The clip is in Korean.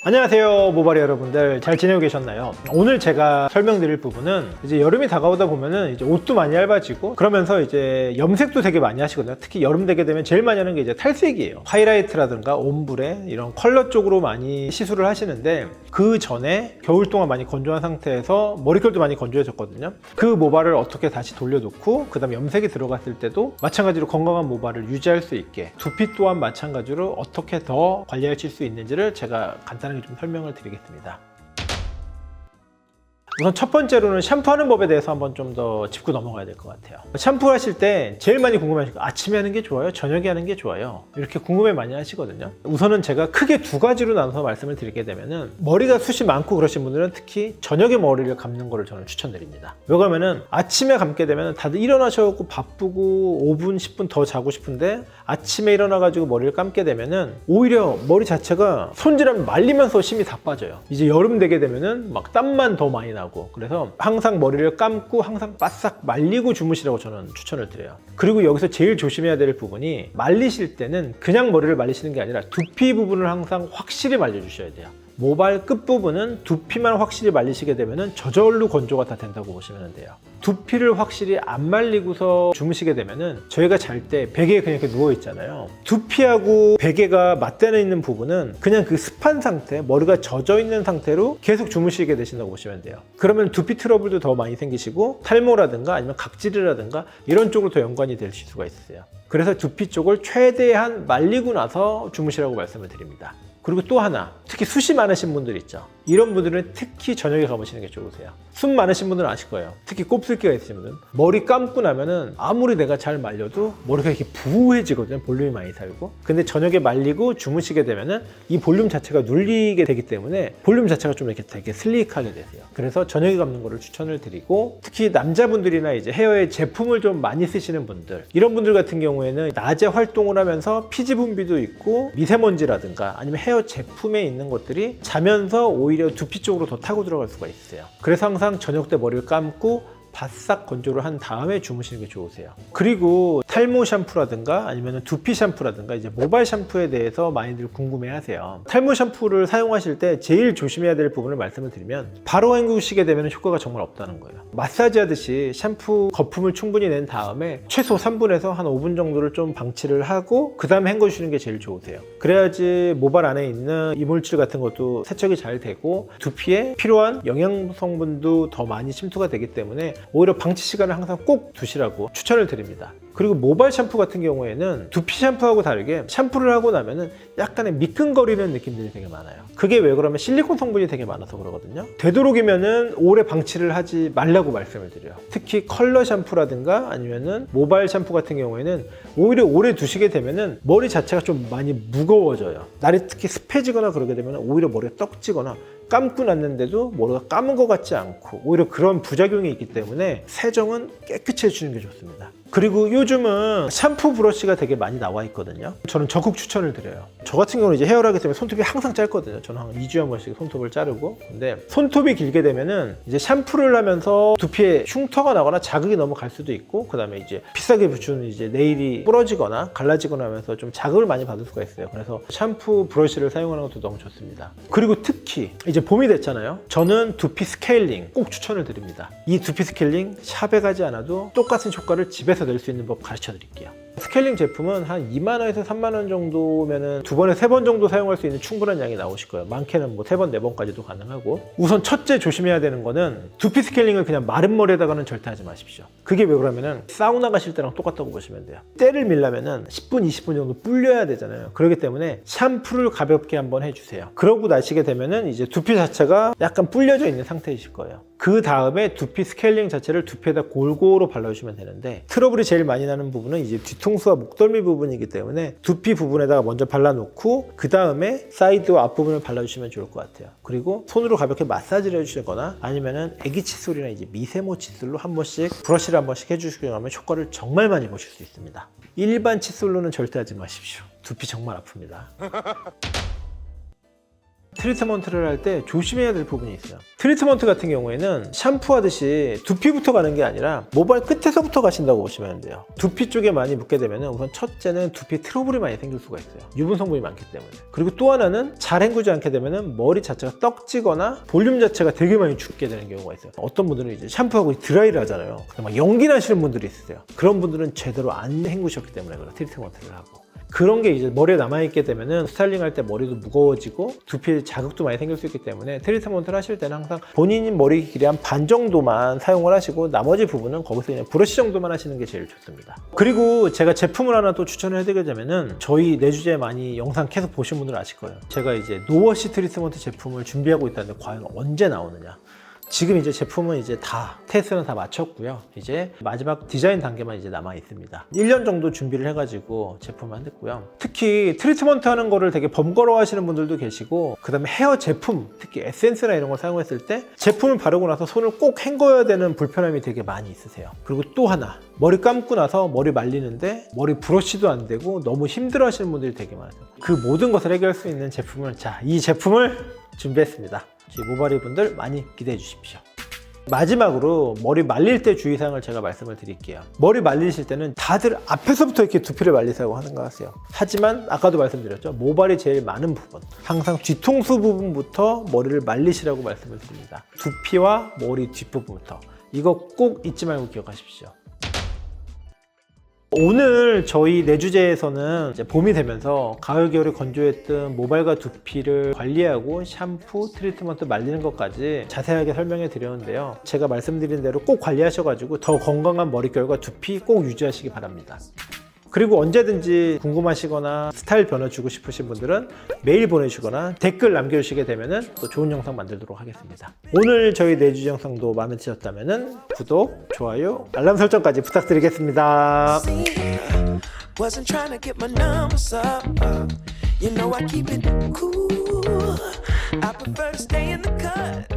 안녕하세요, 모발이 여러분들. 잘 지내고 계셨나요? 오늘 제가 설명드릴 부분은 이제 여름이 다가오다 보면은 이제 옷도 많이 얇아지고 그러면서 이제 염색도 되게 많이 하시거든요. 특히 여름 되게 되면 제일 많이 하는 게 이제 탈색이에요. 하이라이트라든가 옴브레 이런 컬러 쪽으로 많이 시술을 하시는데 그 전에 겨울 동안 많이 건조한 상태에서 머릿결도 많이 건조해졌거든요. 그 모발을 어떻게 다시 돌려놓고 그 다음에 염색이 들어갔을 때도 마찬가지로 건강한 모발을 유지할 수 있게, 두피 또한 마찬가지로 어떻게 더 관리하실 수 있는지를 제가 간단하게 좀 설명을 드리겠습니다. 우선 첫 번째로는 샴푸하는 법에 대해서 한번 좀 더 짚고 넘어가야 될 것 같아요. 샴푸 하실 때 제일 많이 궁금해하시고 아침에 하는 게 좋아요? 저녁에 하는 게 좋아요? 이렇게 궁금해 많이 하시거든요. 우선은 제가 크게 두 가지로 나눠서 말씀을 드리게 되면은 머리가 숱이 많고 그러신 분들은 특히 저녁에 머리를 감는 거를 저는 추천드립니다. 왜 그러면은 아침에 감게 되면 다들 일어나셔갖고 바쁘고 5분, 10분 더 자고 싶은데 아침에 일어나가지고 머리를 감게 되면은 오히려 머리 자체가 손질하면 말리면서 힘이 다 빠져요. 이제 여름 되게 되면은 막 땀만 더 많이 나고, 그래서 항상 머리를 감고 항상 바싹 말리고 주무시라고 저는 추천을 드려요. 그리고 여기서 제일 조심해야 될 부분이 말리실 때는 그냥 머리를 말리시는 게 아니라 두피 부분을 항상 확실히 말려주셔야 돼요. 모발 끝부분은 두피만 확실히 말리시게 되면 저절로 건조가 다 된다고 보시면 돼요. 두피를 확실히 안 말리고서 주무시게 되면은 저희가 잘 때 베개에 그냥 이렇게 누워 있잖아요. 두피하고 베개가 맞대는 있는 부분은 그냥 그 습한 상태, 머리가 젖어 있는 상태로 계속 주무시게 되신다고 보시면 돼요. 그러면 두피 트러블도 더 많이 생기시고 탈모라든가 아니면 각질이라든가 이런 쪽으로 더 연관이 되실 수가 있어요. 그래서 두피 쪽을 최대한 말리고 나서 주무시라고 말씀을 드립니다. 그리고 또 하나, 특히 숱이 많으신 분들 있죠. 이런 분들은 특히 저녁에 가보시는 게 좋으세요. 숱 많으신 분들은 아실 거예요. 특히 곱슬기가 있으신 분들은 머리 감고 나면은 아무리 내가 잘 말려도 머리가 이렇게 부해지거든요. 볼륨이 많이 살고. 근데 저녁에 말리고 주무시게 되면은 이 볼륨 자체가 눌리게 되기 때문에 볼륨 자체가 좀 이렇게 되게 슬릭하게 되세요. 그래서 저녁에 감는 거를 추천을 드리고, 특히 남자분들이나 이제 헤어에 제품을 좀 많이 쓰시는 분들, 이런 분들 같은 경우에는 낮에 활동을 하면서 피지 분비도 있고 미세먼지라든가 아니면 헤어 제품에 있는 것들이 자면서 오히려 두피 쪽으로 더 타고 들어갈 수가 있어요. 그래서 항상 저녁 때 머리를 감고 바싹 건조를 한 다음에 주무시는 게 좋으세요. 그리고 탈모 샴푸라든가 아니면 두피 샴푸라든가 이제 모발 샴푸에 대해서 많이들 궁금해 하세요. 탈모 샴푸를 사용하실 때 제일 조심해야 될 부분을 말씀을 드리면 바로 헹구시게 되면 효과가 정말 없다는 거예요. 마사지 하듯이 샴푸 거품을 충분히 낸 다음에 최소 3분에서 한 5분 정도를 좀 방치를 하고 그 다음에 헹궈주시는 게 제일 좋으세요. 그래야지 모발 안에 있는 이물질 같은 것도 세척이 잘 되고 두피에 필요한 영양 성분도 더 많이 침투가 되기 때문에 오히려 방치 시간을 항상 꼭 두시라고 추천을 드립니다. 그리고 모발 샴푸 같은 경우에는 두피 샴푸하고 다르게 샴푸를 하고 나면은 약간의 미끈거리는 느낌들이 되게 많아요. 그게 왜 그러면 실리콘 성분이 되게 많아서 그러거든요. 되도록이면은 오래 방치를 하지 말라고 말씀을 드려요. 특히 컬러 샴푸라든가 아니면은 모발 샴푸 같은 경우에는 오히려 오래 두시게 되면은 머리 자체가 좀 많이 무거워져요. 날이 특히 습해지거나 그러게 되면 오히려 머리가 떡지거나 감고 났는데도 머리가 감은 것 같지 않고 오히려 그런 부작용이 있기 때문에 세정은 깨끗이 해주는 게 좋습니다. 그리고 요즘은 샴푸 브러쉬가 되게 많이 나와 있거든요. 저는 적극 추천을 드려요. 저 같은 경우는 이제 헤어를 하기 때문에 손톱이 항상 짧거든요. 저는 한 2주에 한 번씩 손톱을 자르고. 근데 손톱이 길게 되면은 이제 샴푸를 하면서 두피에 흉터가 나거나 자극이 너무 갈 수도 있고, 그 다음에 이제 비싸게 붙여놓은 이제 네일이 부러지거나 갈라지거나 하면서 좀 자극을 많이 받을 수가 있어요. 그래서 샴푸 브러쉬를 사용하는 것도 너무 좋습니다. 그리고 특히 이제 봄이 됐잖아요. 저는 두피 스케일링 꼭 추천을 드립니다. 이 두피 스케일링 샵에 가지 않아도 똑같은 효과를 집에서 낼 수 있는 법 가르쳐 드릴게요. 스케일링 제품은 한 2만 원에서 3만 원 정도면은 2번에 3번 정도 사용할 수 있는 충분한 양이 나오실 거예요. 많게는 뭐 3번, 4번까지도 가능하고. 우선 첫째 조심해야 되는 거는 두피 스케일링을 그냥 마른 머리에다가는 절대 하지 마십시오. 그게 왜 그러면은 사우나 가실 때랑 똑같다고 보시면 돼요. 때를 밀려면은 10분, 20분 정도 불려야 되잖아요. 그렇기 때문에 샴푸를 가볍게 한번 해주세요. 그러고 나시게 되면은 이제 두피 자체가 약간 불려져 있는 상태이실 거예요. 그 다음에 두피 스케일링 자체를 두피에다 골고루 발라주시면 되는데, 트러블이 제일 많이 나는 부분은 이제 뒤통수와 목덜미 부분이기 때문에 두피 부분에다가 먼저 발라놓고 그 다음에 사이드와 앞부분을 발라주시면 좋을 것 같아요. 그리고 손으로 가볍게 마사지를 해주시거나 아니면은 애기 칫솔이나 이제 미세모 칫솔로 한 번씩 브러쉬를 한 번씩 해주시고 나면 효과를 정말 많이 보실 수 있습니다. 일반 칫솔로는 절대 하지 마십시오. 두피 정말 아픕니다. 트리트먼트를 할 때 조심해야 될 부분이 있어요. 트리트먼트 같은 경우에는 샴푸하듯이 두피부터 가는 게 아니라 모발 끝에서부터 가신다고 보시면 돼요. 두피 쪽에 많이 묻게 되면 우선 첫째는 두피 트러블이 많이 생길 수가 있어요. 유분 성분이 많기 때문에. 그리고 또 하나는 잘 헹구지 않게 되면 머리 자체가 떡지거나 볼륨 자체가 되게 많이 죽게 되는 경우가 있어요. 어떤 분들은 이제 샴푸하고 드라이를 하잖아요. 막 연기 나시는 분들이 있으세요. 그런 분들은 제대로 안 헹구셨기 때문에 그런 트리트먼트를 하고. 그런 게 이제 머리에 남아있게 되면은 스타일링 할 때 머리도 무거워지고 두피에 자극도 많이 생길 수 있기 때문에 트리트먼트를 하실 때는 항상 본인 머리 길이 한 반 정도만 사용을 하시고 나머지 부분은 거기서 그냥 브러쉬 정도만 하시는 게 제일 좋습니다. 그리고 제가 제품을 하나 또 추천을 해드리자면은 저희 내주제 많이 영상 계속 보신 분들은 아실 거예요. 제가 이제 노워시 트리트먼트 제품을 준비하고 있다는데 과연 언제 나오느냐. 지금 이제 제품은 이제 다 테스트는 다 마쳤고요. 이제 마지막 디자인 단계만 이제 남아 있습니다. 1년 정도 준비를 해가지고 제품을 만들고요. 특히 트리트먼트 하는 거를 되게 번거로워 하시는 분들도 계시고, 그 다음에 헤어 제품, 특히 에센스나 이런 걸 사용했을 때 제품을 바르고 나서 손을 꼭 헹궈야 되는 불편함이 되게 많이 있으세요. 그리고 또 하나, 머리 감고 나서 머리 말리는데 머리 브러쉬도 안 되고 너무 힘들어 하시는 분들이 되게 많아요. 그 모든 것을 해결할 수 있는 제품을, 자, 이 제품을 준비했습니다. 모발이 분들 많이 기대해 주십시오. 마지막으로 머리 말릴 때 주의사항을 제가 말씀을 드릴게요. 머리 말리실 때는 다들 앞에서부터 이렇게 두피를 말리자고 하는 것 같아요. 하지만 아까도 말씀드렸죠. 모발이 제일 많은 부분, 항상 뒤통수 부분부터 머리를 말리시라고 말씀을 드립니다. 두피와 머리 뒷부분부터. 이거 꼭 잊지 말고 기억하십시오. 오늘 저희 내주제에서는 이제 봄이 되면서 가을 겨울에 건조했던 모발과 두피를 관리하고 샴푸, 트리트먼트 말리는 것까지 자세하게 설명해 드렸는데요. 제가 말씀드린 대로 꼭 관리하셔가지고 더 건강한 머릿결과 두피 꼭 유지하시기 바랍니다. 그리고 언제든지 궁금하시거나 스타일 변화 주고 싶으신 분들은 메일 보내주시거나 댓글 남겨주시게 되면 또 좋은 영상 만들도록 하겠습니다. 오늘 저희 내주제 영상도 마음에 드셨다면 구독, 좋아요, 알람 설정까지 부탁드리겠습니다. Wasn't trying to get my numbers up. You know I keep it cool. I prefer to stay in the cut.